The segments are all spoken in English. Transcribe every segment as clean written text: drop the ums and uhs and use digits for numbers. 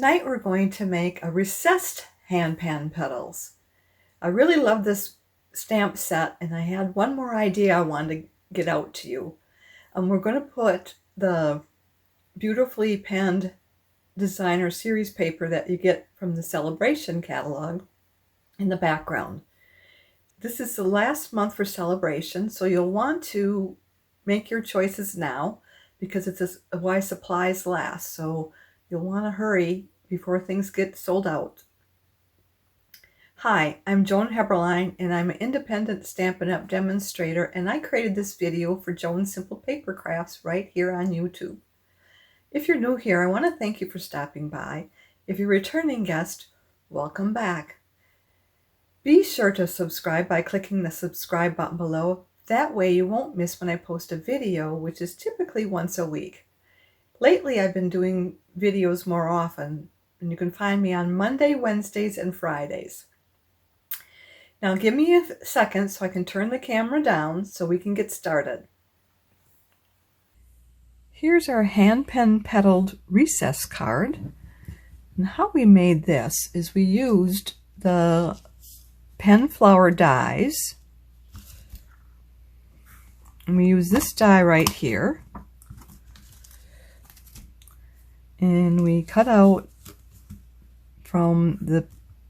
Tonight we're going to make a recessed hand pan petals. I really love this stamp set, and I had one more idea I wanted to get out to you. We're going to put the beautifully penned designer series paper that you get from the Saleabration catalog in the background. This is the last month for Saleabration, so you'll want to make your choices now because it's why supplies last. So you'll want to hurry before things get sold out. Hi, I'm Joan and I'm an independent Stampin' Up! Demonstrator, and I created this video for Joan Simple Papercrafts right here on YouTube. If you're new here, I want to thank you for stopping by. If you're a returning guest, welcome back. Be sure to subscribe by clicking the subscribe button below. That way you won't miss when I post a video, which is typically once a week. Lately, I've been doing videos more often, and you can find me on Monday, Wednesdays, and Fridays. Now give me a second so I can turn the camera down so we can get started. Here's our hand-pen petaled recess card. And how we made this is we used the pen flower dies. And we use this die right here. And we cut out from the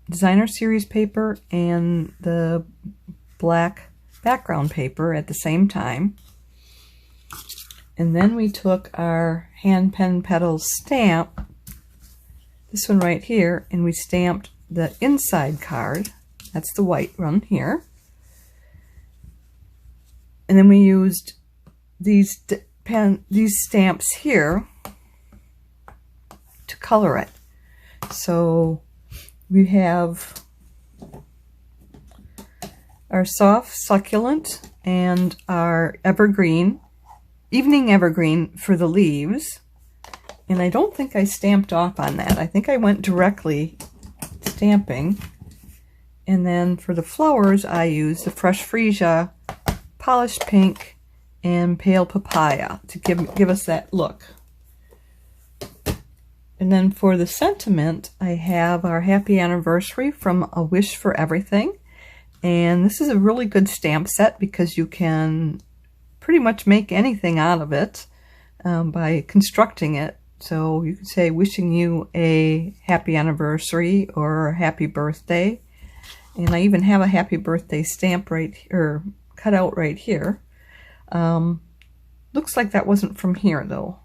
designer series paper and the black background paper at the same time. And then we took our hand pen petals stamp, this one right here, and we stamped the inside card. That's the white one here. And then we used these stamps here to color it. So we have our soft succulent and our evergreen, evening evergreen for the leaves. And I don't think I stamped off on that. I think I went directly stamping. And then for the flowers, I used the fresh freesia, polished pink, and pale papaya to give us that look. And then for the sentiment, I have our happy anniversary from A Wish for Everything. And this is a really good stamp set because you can pretty much make anything out of it by constructing it. So you could say wishing you a happy anniversary or happy birthday. And I even have a happy birthday stamp right here, cut out right here. Looks like that wasn't from here though.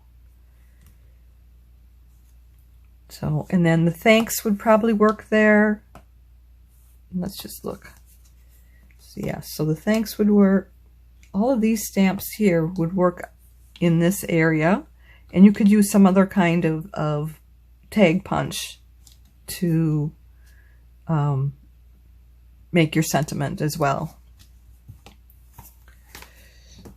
So, and then the thanks would probably work there. Let's just look. So yeah, so the thanks would work. All of these stamps here would work in this area. And you could use some other kind of tag punch to make your sentiment as well.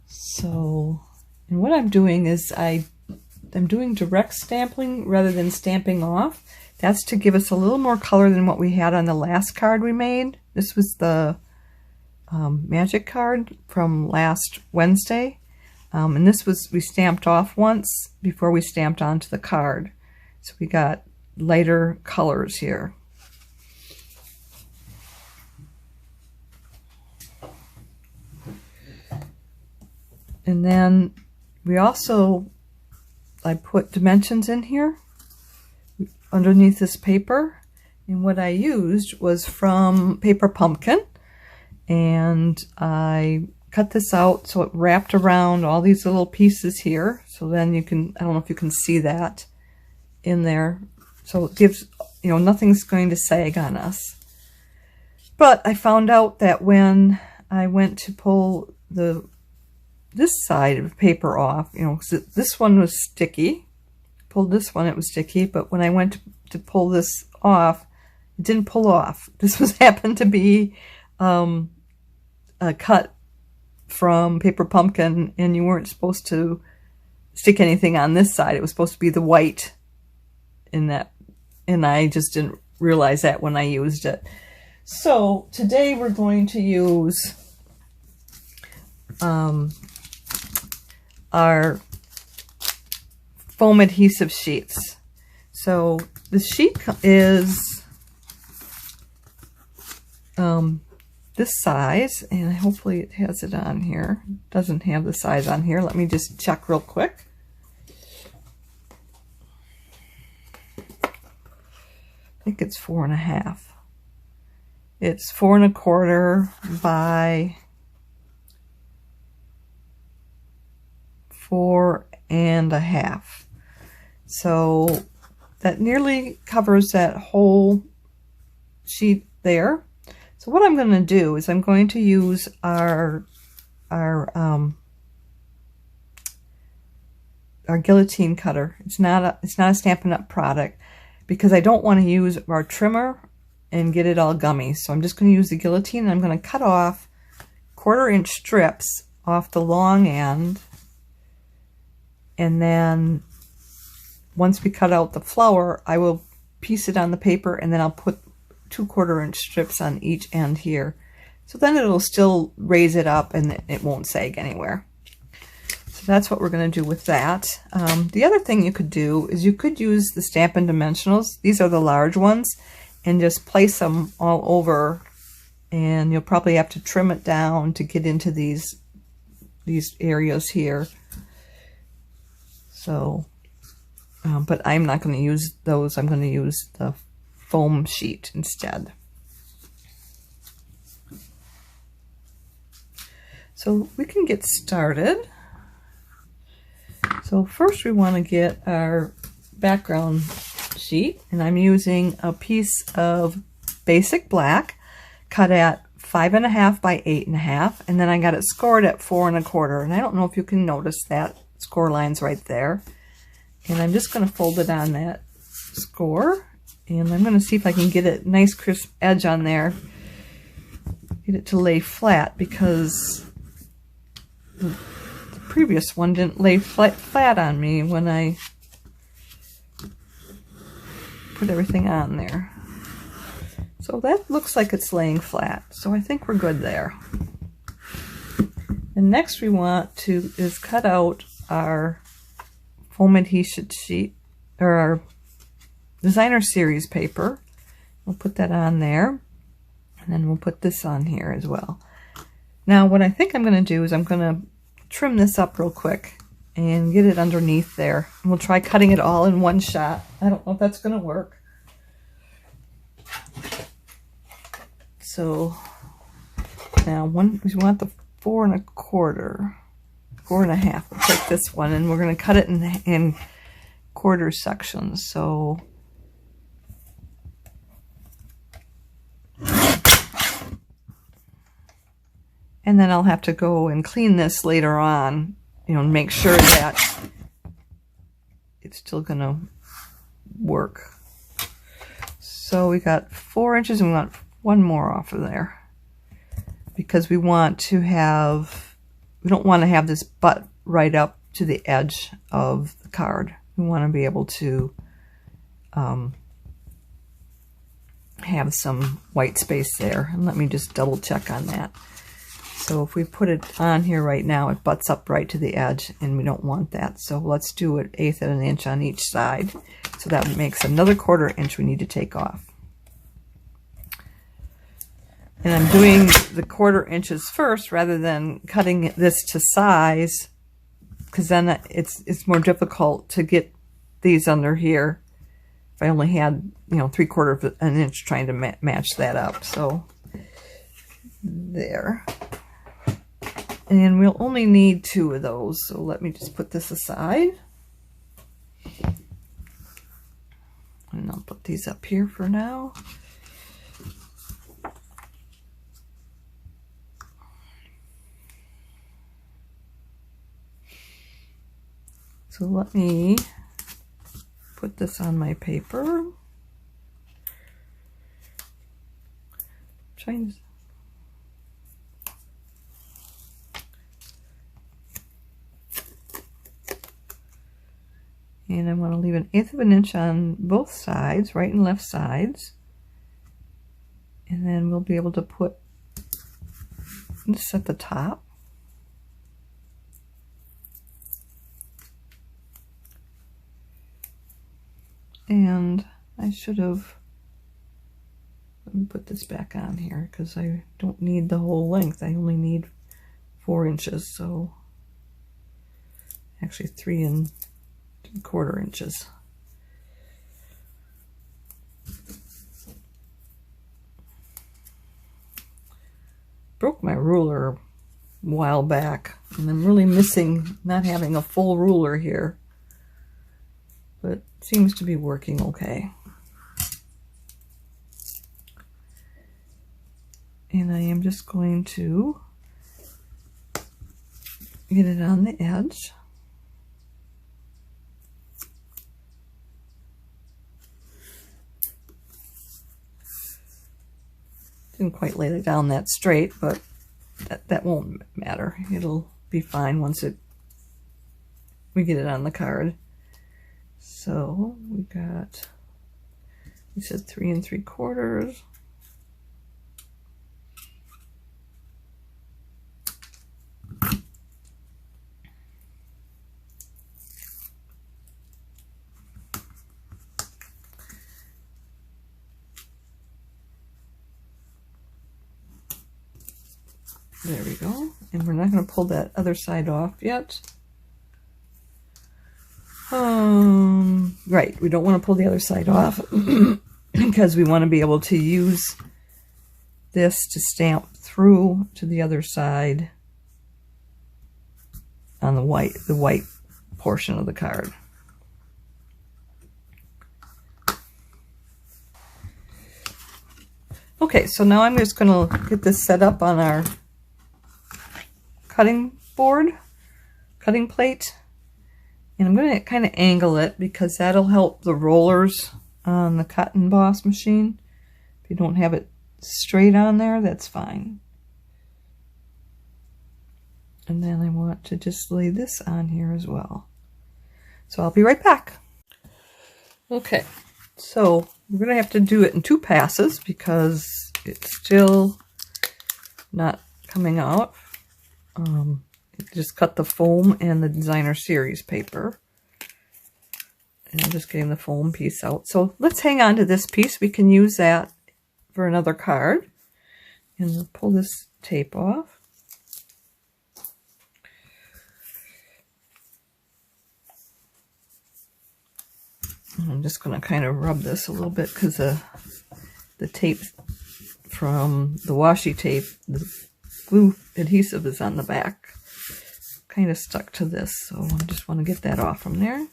So, and what I'm doing is I'm doing direct stamping rather than stamping off. That's to give us a little more color than what we had on the last card we made. This was the magic card from last Wednesday. And this was, we stamped off once before we stamped onto the card. So we got lighter colors here. And then we also, I put dimensions in here underneath this paper, and what I used was from Paper Pumpkin, and I cut this out so it wrapped around all these little pieces here. So then you can, I don't know if you can see that in there. So it gives, you know, nothing's going to sag on us. But I found out that when I went to pull this side of the paper off, you know, 'cause this one was sticky. Pulled this one, it was sticky, but when I went to pull this off, it didn't pull off. This was happened to be a cut from Paper Pumpkin, and you weren't supposed to stick anything on this side. It was supposed to be the white in that, and I just didn't realize that when I used it. So today we're going to use our foam adhesive sheets. So the sheet is this size, and hopefully it has it on here. It doesn't have the size on here. Let me just check real quick. I think it's 4.5. It's 4 1/4 by 4 1/2. So that nearly covers that whole sheet there. So what I'm going to do is I'm going to use our guillotine cutter. It's not a Stampin' Up! Product, because I don't want to use our trimmer and get it all gummy. So I'm just going to use the guillotine, and I'm going to cut off 1/4 inch strips off the long end, and then once we cut out the flower, I will piece it on the paper, and then I'll put 2 1/4 inch strips on each end here. So then it'll still raise it up and it won't sag anywhere. So that's what we're going to do with that. The other thing you could do is you could use the Stampin' Dimensionals. These are the large ones, and just place them all over, and you'll probably have to trim it down to get into these areas here. So, but I'm not going to use those. I'm going to use the foam sheet instead. So we can get started. So first we want to get our background sheet, and I'm using a piece of basic black cut at 5 1/2 by 8 1/2, and then I got it scored at 4 1/4, and I don't know if you can notice that score line's right there. And I'm just going to fold it on that score, and I'm going to see if I can get a nice crisp edge on there, get it to lay flat, because the previous one didn't lay flat on me when I put everything on there. So that looks like it's laying flat, so I think we're good there. And next we want to is cut out our foam adhesive sheet, or our designer series paper. We'll put that on there, and then we'll put this on here as well. Now what I think I'm going to do is I'm going to trim this up real quick and get it underneath there. And we'll try cutting it all in one shot. I don't know if that's going to work. So now we want the 4 1/4, 4 1/2. We'll take this one, and we're going to cut it in quarter sections. So and then I'll have to go and clean this later on, you know, and make sure that it's still going to work. So we got 4 inches, and we want 1 more off of there, because we want to have, we don't want to have this butt right up to the edge of the card. We want to be able to have some white space there. And let me just double check on that. So if we put it on here right now, it butts up right to the edge, and we don't want that. So let's do an 1/8 of an inch on each side. So that makes another 1/4 inch we need to take off. And I'm doing the 1/4 inches first rather than cutting this to size, because then it's more difficult to get these under here if I only had, you know, 3/4 of an inch trying to match that up. So there. And we'll only need 2 of those, so let me just put this aside. And I'll put these up here for now. So let me put this on my paper. Trying to and I want to leave an 1/8 of an inch on both sides, right and left sides. And then we'll be able to put this at the top. And I should have, let me put this back on here because I don't need the whole length. I only need 4 inches, so actually 3 3/4 inches. Broke my ruler a while back, and I'm really missing not having a full ruler here, but it seems to be working okay. And I am just going to get it on the edge. Didn't quite lay it down that straight, but that won't matter. It'll be fine once we get it on the card. So we got, we said 3 3/4. There we go. And we're not going to pull that other side off yet. Right, we don't want to pull the other side off because we want to be able to use this to stamp through to the other side on the white portion of the card. Okay, so now I'm just going to get this set up on our cutting plate, and I'm going to kind of angle it because that'll help the rollers on the cut and emboss machine. If you don't have it straight on there, that's fine. And then I want to just lay this on here as well. So I'll be right back. Okay, so we're going to have to do it in 2 passes because it's still not coming out. Just cut the foam and the designer series paper. And I'm just getting the foam piece out. So let's hang on to this piece. We can use that for another card. And we'll pull this tape off. And I'm just going to kind of rub this a little bit because the tape from the washi tape, the glue adhesive is on the back, kind of stuck to this, so I just want to get that off from there.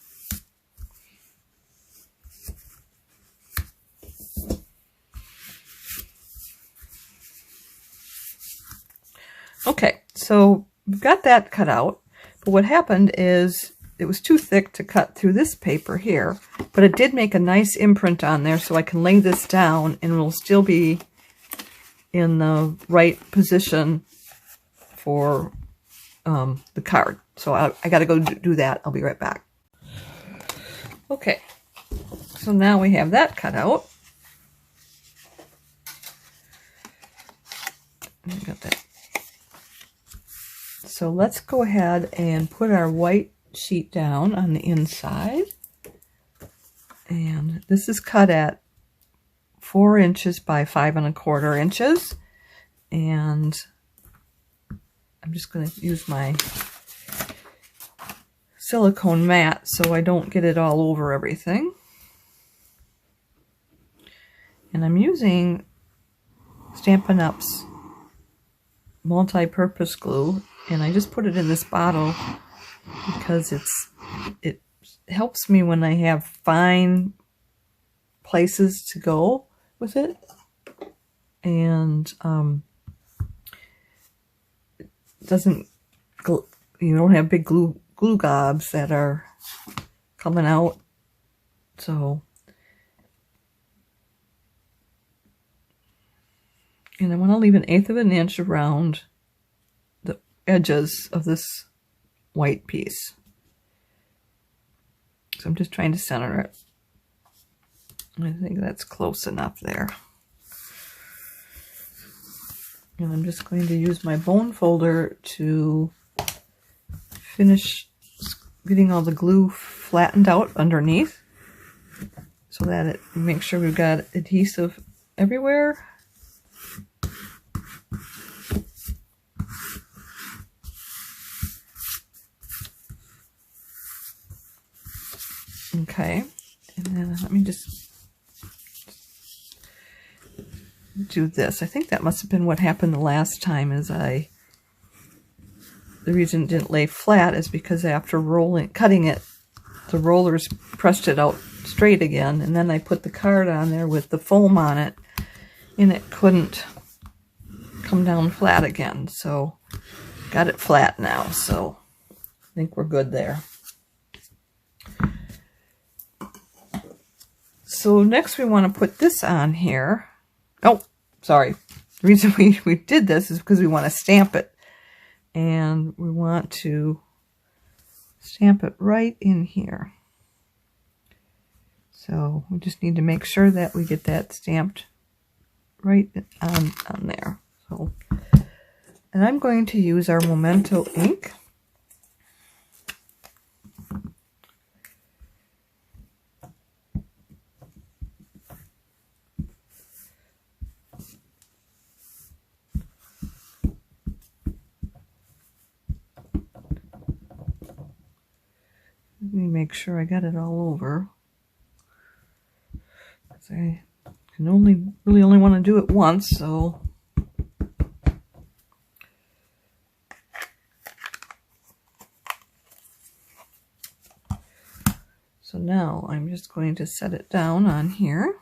Okay, so we've got that cut out, but what happened is it was too thick to cut through this paper here, but it did make a nice imprint on there, so I can lay this down and it will still be in the right position for the card. So I got to go do that. I'll be right back. Okay, so now we have that cut out. I got that. So let's go ahead and put our white sheet down on the inside. And this is cut at 4 inches by 5 1/4 inches, and I'm just going to use my silicone mat so I don't get it all over everything. And I'm using Stampin' Up's multi-purpose glue, and I just put it in this bottle because it helps me when I have fine places to go with it, and it doesn't, you don't have big glue gobs that are coming out. So, and I want to leave 1/8 of an inch around the edges of this white piece. So I'm just trying to center it. I think that's close enough there. And I'm just going to use my bone folder to finish getting all the glue flattened out underneath so that it make sure we've got adhesive everywhere. Okay, and then let me just do this. I think that must have been what happened the last time, is the reason it didn't lay flat is because after cutting it, the rollers pressed it out straight again, and then I put the card on there with the foam on it, and it couldn't come down flat again. So got it flat now, so I think we're good there. So next we want to put this on here. Oh, sorry. The reason we did this is because we want to stamp it. And we want to stamp it right in here. So we just need to make sure that we get that stamped right on there. So, and I'm going to use our Memento ink. Let me make sure I got it all over. I can really only want to do it once, so now I'm just going to set it down on here.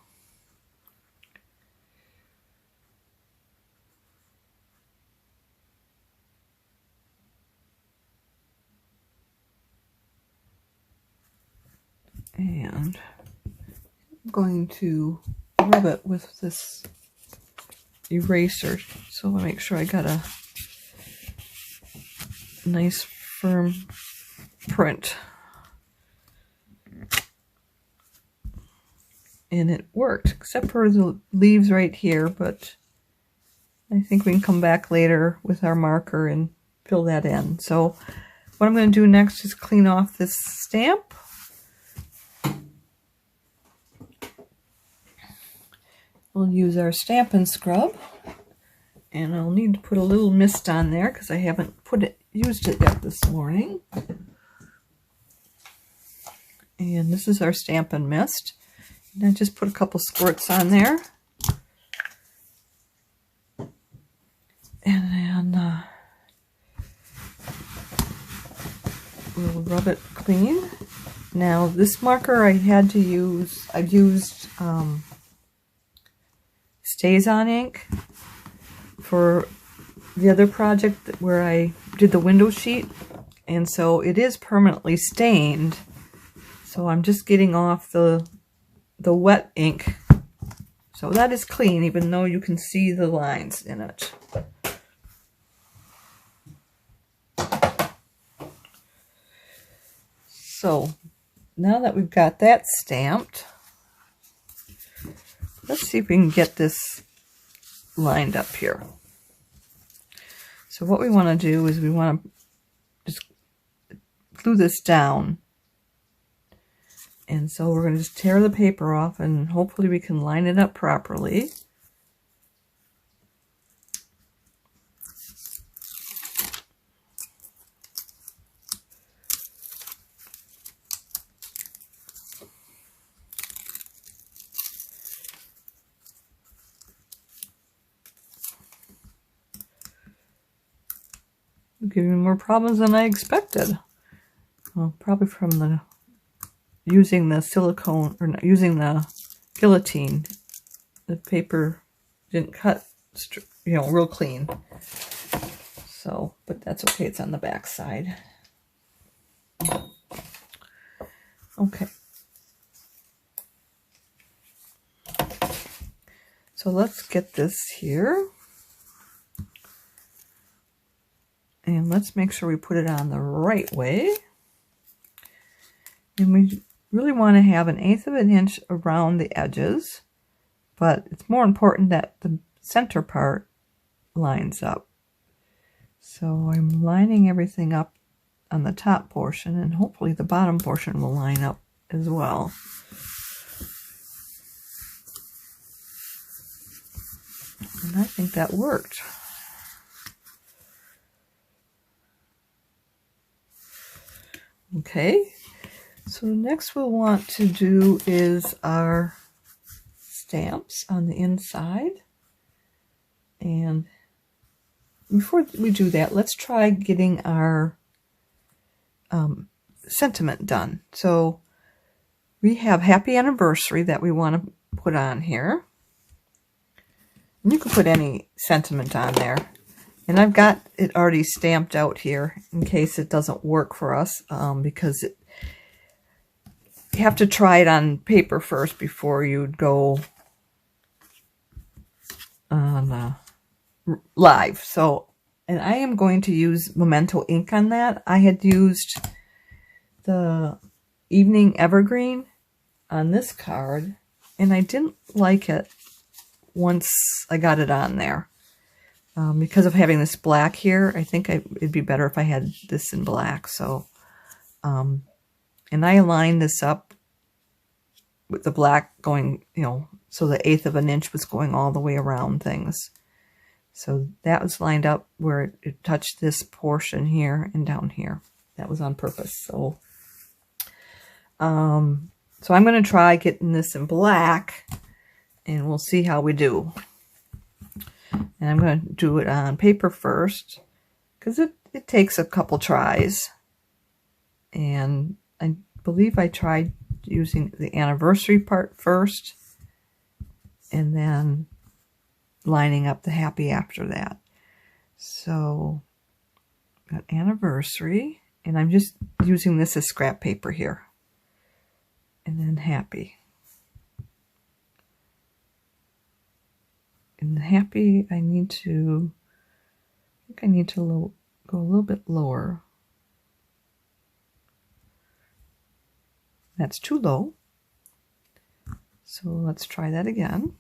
And I'm going to rub it with this eraser, so I'll make sure I got a nice firm print. And it worked, except for the leaves right here, but I think we can come back later with our marker and fill that in. So what I'm going to do next is clean off this stamp. We'll use our Stampin' scrub, and I'll need to put a little mist on there because I haven't used it yet this morning. And this is our Stampin' mist. And I just put a couple squirts on there. And then we'll rub it clean. Now this marker I've used StazOn ink for the other project where I did the window sheet, and so it is permanently stained. So I'm just getting off the wet ink. So that is clean, even though you can see the lines in it. So now that we've got that stamped, let's see if we can get this lined up here. So what we want to do is we want to just glue this down. And so we're going to just tear the paper off, and hopefully we can line it up properly. Giving me more problems than I expected. Well, probably from using the silicone, or not using the guillotine. The paper didn't cut, real clean. So, but that's okay. It's on the back side. Okay. So let's get this here. And let's make sure we put it on the right way. And we really want to have 1/8 of an inch around the edges, but it's more important that the center part lines up. So I'm lining everything up on the top portion, and hopefully the bottom portion will line up as well. And I think that worked. Okay, so next we'll want to do is our stamps on the inside. And before we do that, let's try getting our sentiment done. So we have happy anniversary that we want to put on here. And you can put any sentiment on there. And I've got it already stamped out here in case it doesn't work for us, because you have to try it on paper first before you go on live. So, and I am going to use Memento ink on that. I had used the Evening Evergreen on this card, and I didn't like it once I got it on there. Because of having this black here, I think it'd be better if I had this in black. So, and I aligned this up with the black going, you know, so the 1/8 of an inch was going all the way around things. So that was lined up where it touched this portion here and down here. That was on purpose. So, so I'm going to try getting this in black, and we'll see how we do. And I'm going to do it on paper first, because it takes a couple tries. And I believe I tried using the anniversary part first, and then lining up the happy after that. So, got anniversary, and I'm just using this as scrap paper here. And then happy. And happy, I think I need to go a little bit lower. That's too low. So let's try that again.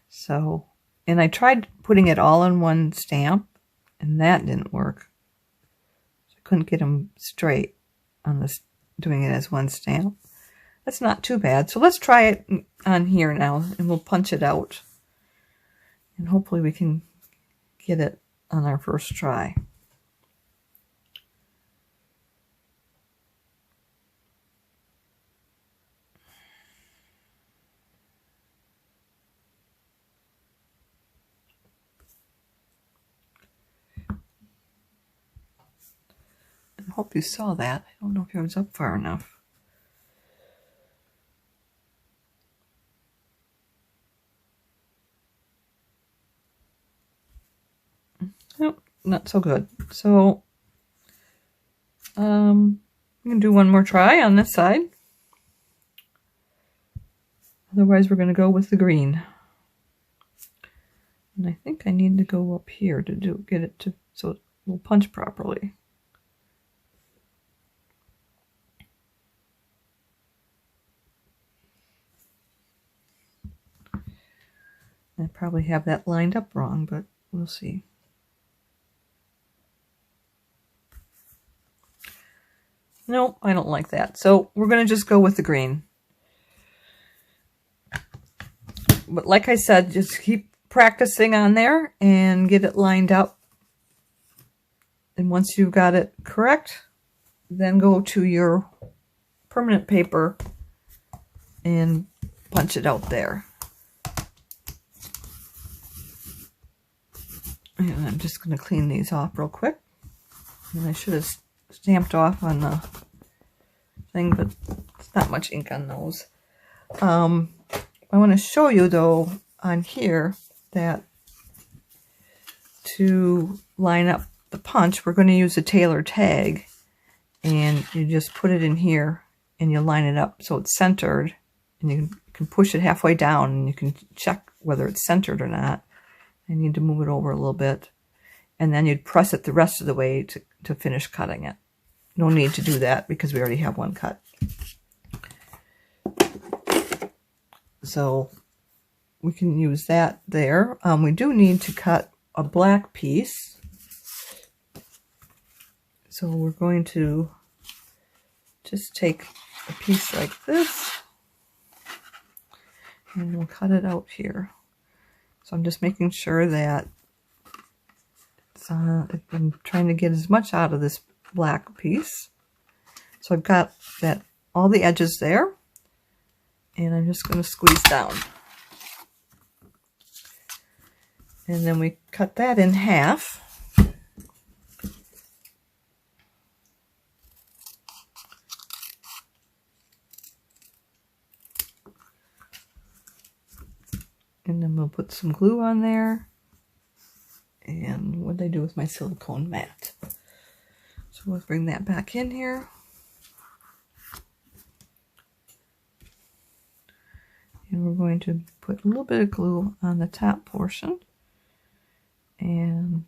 So, and I tried putting it all in one stamp, and that didn't work. Couldn't get them straight on this, doing it as one stamp. That's not too bad. So let's try it on here now, and we'll punch it out. And hopefully we can get it on our first try. I hope you saw that. I don't know if it was up far enough. Nope, not so good. So, I'm going to do one more try on this side. Otherwise, we're going to go with the green. And I think I need to go up here to get it to, so it will punch properly. I probably have that lined up wrong, but we'll see. Nope, I don't like that. So we're going to just go with the green. But like I said, just keep practicing on there and get it lined up. And once you've got it correct, then go to your permanent paper and punch it out there. And I'm just going to clean these off real quick. And I should have stamped off on the thing, but it's not much ink on those. I want to show you, though, on here that to line up the punch, we're going to use a tailor tag. And you just put it in here and you line it up so it's centered. And you can push it halfway down and you can check whether it's centered or not. I need to move it over a little bit. And then you'd press it the rest of the way to finish cutting it. No need to do that because we already have one cut. So we can use that there. We do need to cut a black piece. So we're going to just take a piece like this and we'll cut it out here. So I'm just making sure that I'm trying to get as much out of this black piece. So I've got that all the edges there, and I'm just going to squeeze down. And then we cut that in half. And then we'll put some glue on there. And what did I do with my silicone mat? So we'll bring that back in here. And we're going to put a little bit of glue on the top portion. And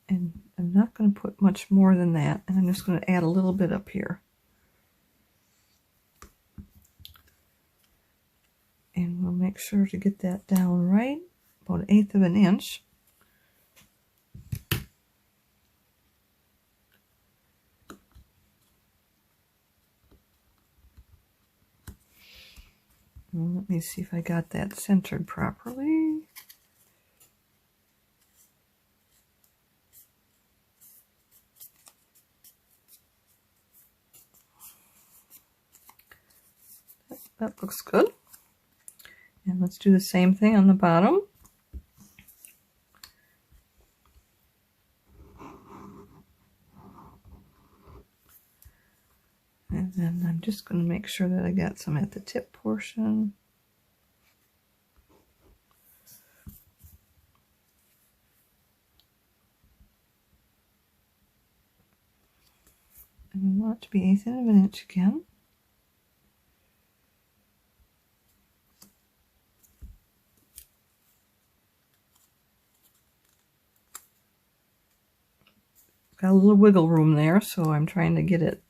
I'm not going to put much more than that. And I'm just going to add a little bit up here. And we'll make sure to get that down right, about 1/8 of an inch. Well, let me see if I got that centered properly. That looks good. And let's do the same thing on the bottom. And then I'm just going to make sure that I got some at the tip portion. And we want it to be 1/8 of an inch again. Got a little wiggle room there, so I'm trying to get it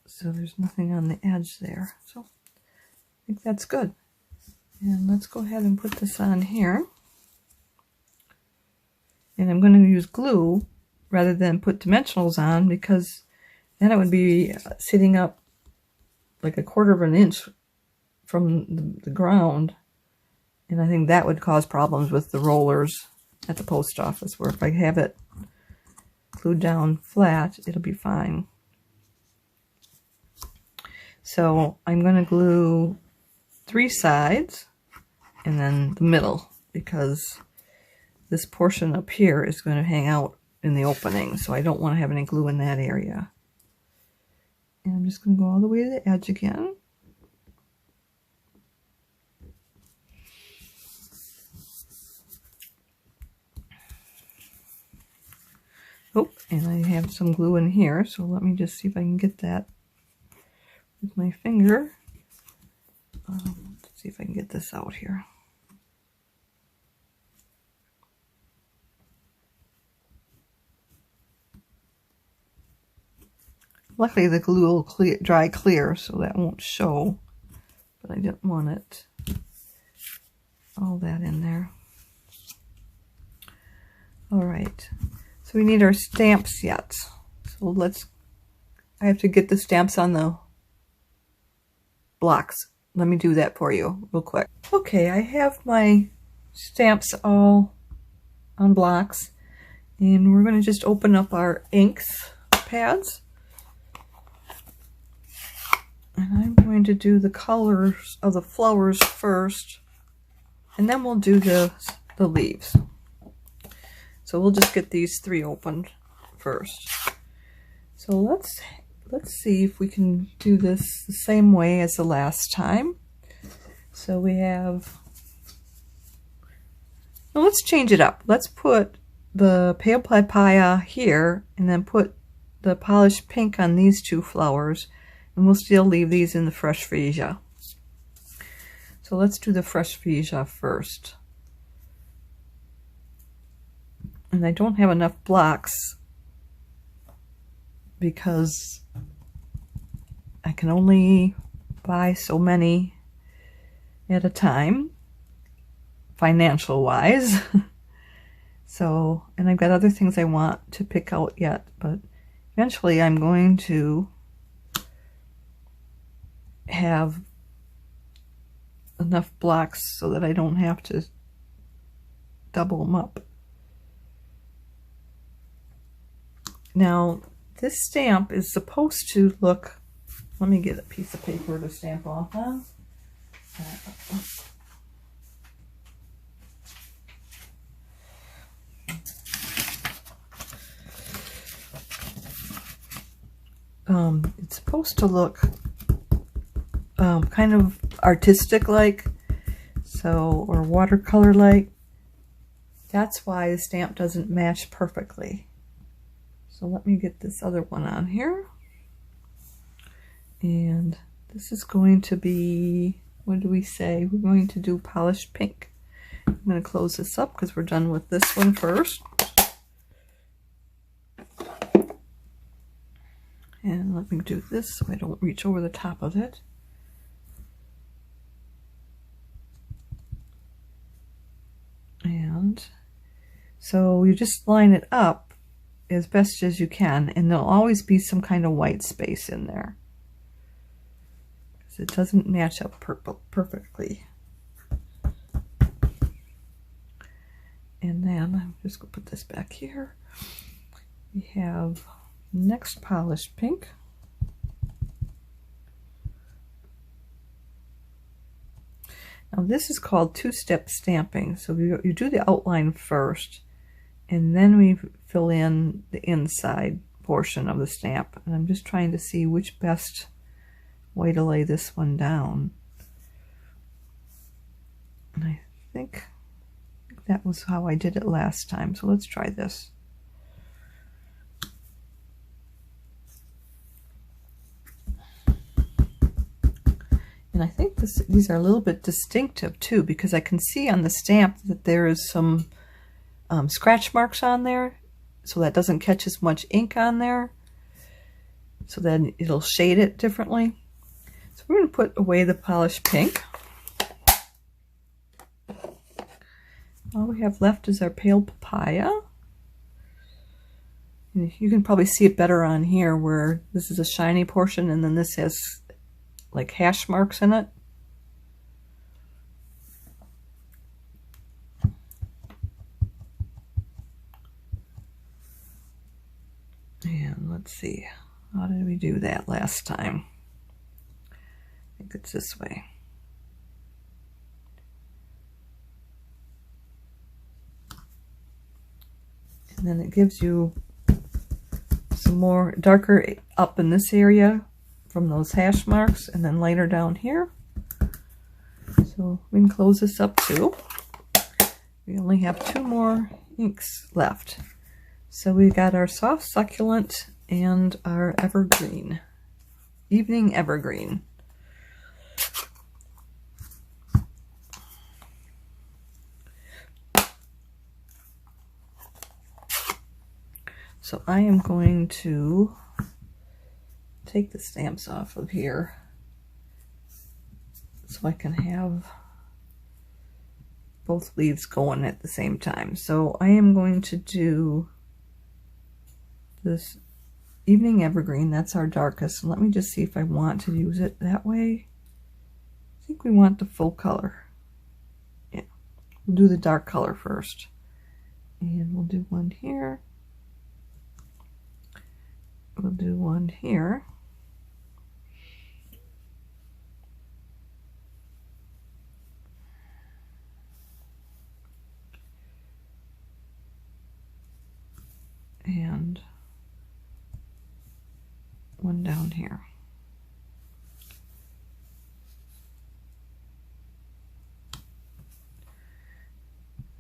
so there's nothing on the edge there. So I think that's good. And let's go ahead and put this on here. And I'm going to use glue rather than put dimensionals on, because then it would be sitting up like 1/4 of an inch from the ground. And I think that would cause problems with the rollers at the post office, where if I have it glued down flat, it'll be fine. So I'm going to glue 3 sides and then the middle, because this portion up here is going to hang out in the opening, so I don't want to have any glue in that area. And I'm just going to go all the way to the edge again. Oh, and I have some glue in here, so let me just see if I can get that with my finger. Let's see if I can get this out here. Luckily the glue will dry clear, so that won't show, but I didn't want it all that in there. Alright, so we need our stamps yet. So I have to get the stamps on the blocks. Let me do that for you real quick. Okay, I have my stamps all on blocks, and we're going to just open up our inks pads. And I'm going to do the colors of the flowers first, and then we'll do the leaves. So we'll just get these 3 opened first. So let's see if we can do this the same way as the last time. So we have, now let's change it up. Let's put the pale papaya here, and then put the polished pink on these 2 flowers. And we'll still leave these in the fresh freesia. So let's do the fresh freesia first. And I don't have enough blocks because I can only buy so many at a time. financial wise. So, and I've got other things I want to pick out yet, but eventually I'm going to have enough blocks so that I don't have to double them up. Now, this stamp is supposed to look, let me get a piece of paper to stamp off on. It's supposed to look kind of artistic like, so, or watercolor like. That's why the stamp doesn't match perfectly. So let me get this other one on here. And this is going to be, what do we say? We're going to do polished pink. I'm going to close this up because we're done with this one first. And let me do this so I don't reach over the top of it. And so you just line it up as best as you can, and there'll always be some kind of white space in there because it doesn't match up perfectly. And then I'm just going to put this back here. We have next polished pink. Now this is called two-step stamping. So you do the outline first, and then we fill in the inside portion of the stamp. And I'm just trying to see which best way to lay this one down. And I think that was how I did it last time. So let's try this. And I think these are a little bit distinctive too, because I can see on the stamp that there is some scratch marks on there, so that doesn't catch as much ink on there, so then it'll shade it differently. So we're going to put away the polished pink. All we have left is our pale papaya. And you can probably see it better on here where this is a shiny portion and then this has like hash marks in it. And let's see, how did we do that last time? I think it's this way. And then it gives you some more darker up in this area from those hash marks, and then lighter down here. So we can close this up too. We only have 2 more inks left. So we got our soft succulent and our evergreen, evening evergreen. So I am going to take the stamps off of here so I can have both leaves going at the same time. So I am going to do this evening evergreen. That's our darkest. Let me just see if I want to use it that way. I think we want the full color. Yeah, we'll do the dark color first. And we'll do one here. We'll do one here. And one down here.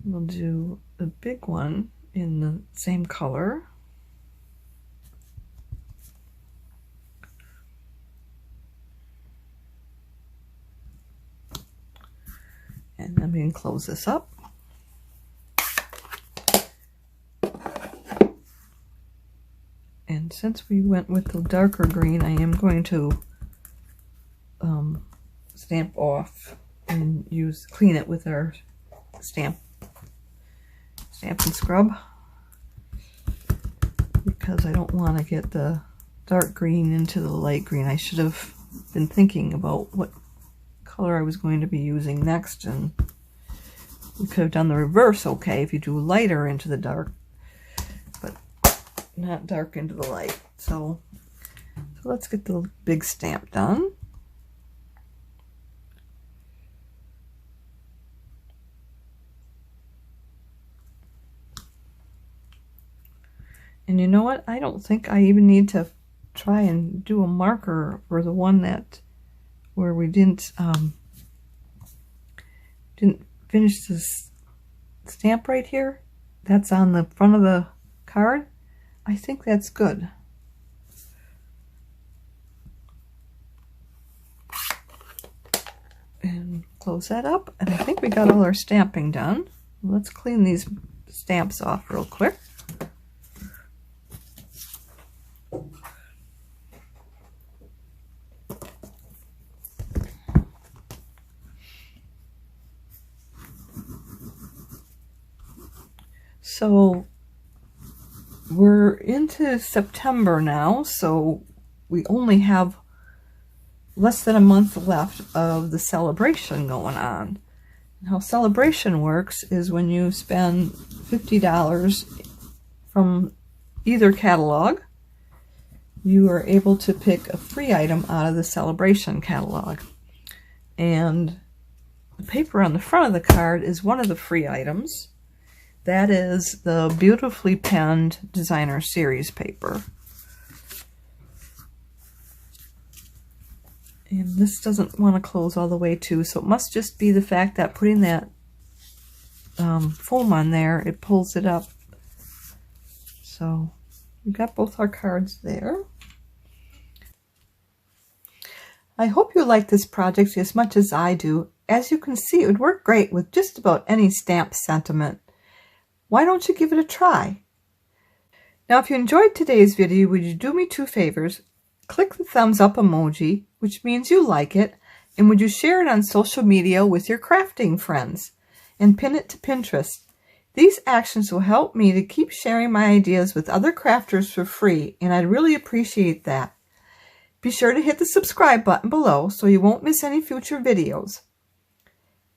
We'll do a big one in the same color. And then we can close this up. And since we went with the darker green, I am going to stamp off and clean it with our Stampin' scrub, because I don't want to get the dark green into the light green. I should have been thinking about what color I was going to be using next, and we could have done the reverse okay if you do lighter into the dark, but not dark into the light. So let's get the big stamp done. And you know what? I don't think I even need to try and do a marker for the one that where we didn't finish this stamp right here. That's on the front of the card. I think that's good. And close that up. And I think we got all our stamping done. Let's clean these stamps off real quick. So we're into September now, so we only have less than a month left of the celebration going on. And how celebration works is when you spend $50 from either catalog, you are able to pick a free item out of the celebration catalog. And the paper on the front of the card is one of the free items. That is the beautifully penned designer series paper. And this doesn't want to close all the way too, so it must just be the fact that putting that foam on there, it pulls it up. So we've got both our cards there. I hope you like this project as much as I do. As you can see, it would work great with just about any stamp sentiment. Why don't you give it a try? Now, if you enjoyed today's video, would you do me two favors? Click the thumbs up emoji, which means you like it, and would you share it on social media with your crafting friends and pin it to Pinterest? These actions will help me to keep sharing my ideas with other crafters for free, and I'd really appreciate that. Be sure to hit the subscribe button below so you won't miss any future videos.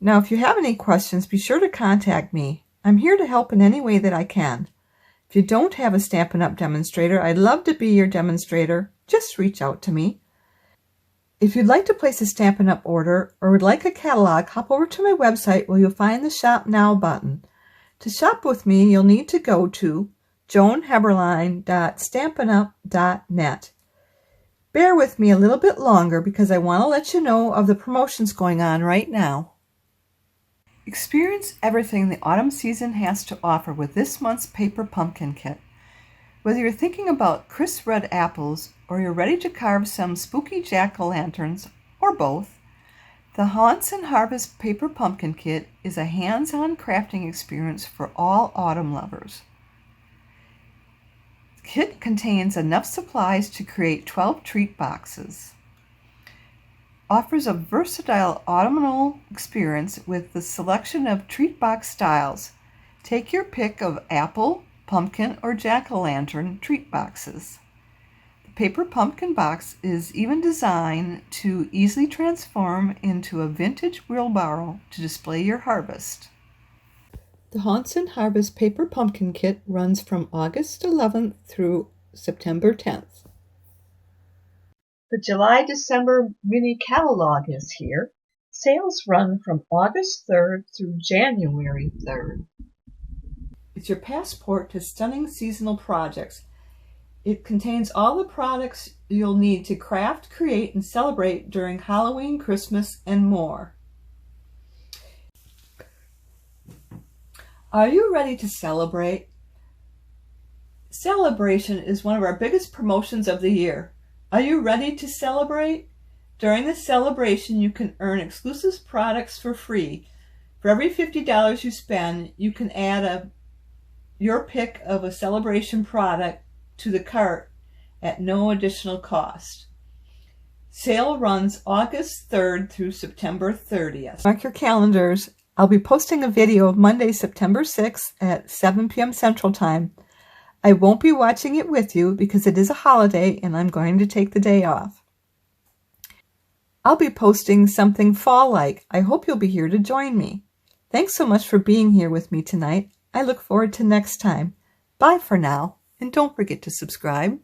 Now, if you have any questions, be sure to contact me. I'm here to help in any way that I can. If you don't have a Stampin' Up! Demonstrator, I'd love to be your demonstrator. Just reach out to me. If you'd like to place a Stampin' Up! Order or would like a catalog, hop over to my website where you'll find the Shop Now button. To shop with me, you'll need to go to joanheberlein.stampinup.net. Bear with me a little bit longer because I want to let you know of the promotions going on right now. Experience everything the autumn season has to offer with this month's paper pumpkin kit. Whether you're thinking about crisp red apples or you're ready to carve some spooky jack-o'-lanterns, or both, the Haunts and Harvest Paper Pumpkin Kit is a hands-on crafting experience for all autumn lovers. The kit contains enough supplies to create 12 treat boxes. Offers a versatile autumnal experience with the selection of treat box styles. Take your pick of apple, pumpkin, or jack-o'-lantern treat boxes. The paper pumpkin box is even designed to easily transform into a vintage wheelbarrow to display your harvest. The Haunts and Harvest Paper Pumpkin Kit runs from August 11th through September 10th. The July-December mini catalog is here. Sales run from August 3rd through January 3rd. It's your passport to stunning seasonal projects. It contains all the products you'll need to craft, create, and celebrate during Halloween, Christmas, and more. Are you ready to celebrate? Saleabration is one of our biggest promotions of the year. Are you ready to celebrate? During the celebration, you can earn exclusive products for free. For every $50 you spend, you can add your pick of a celebration product to the cart at no additional cost. Sale runs August 3rd through September 30th. Mark your calendars. I'll be posting a video Monday, September 6th at 7 p.m. Central Time. I won't be watching it with you because it is a holiday and I'm going to take the day off. I'll be posting something fall-like. I hope you'll be here to join me. Thanks so much for being here with me tonight. I look forward to next time. Bye for now, and don't forget to subscribe.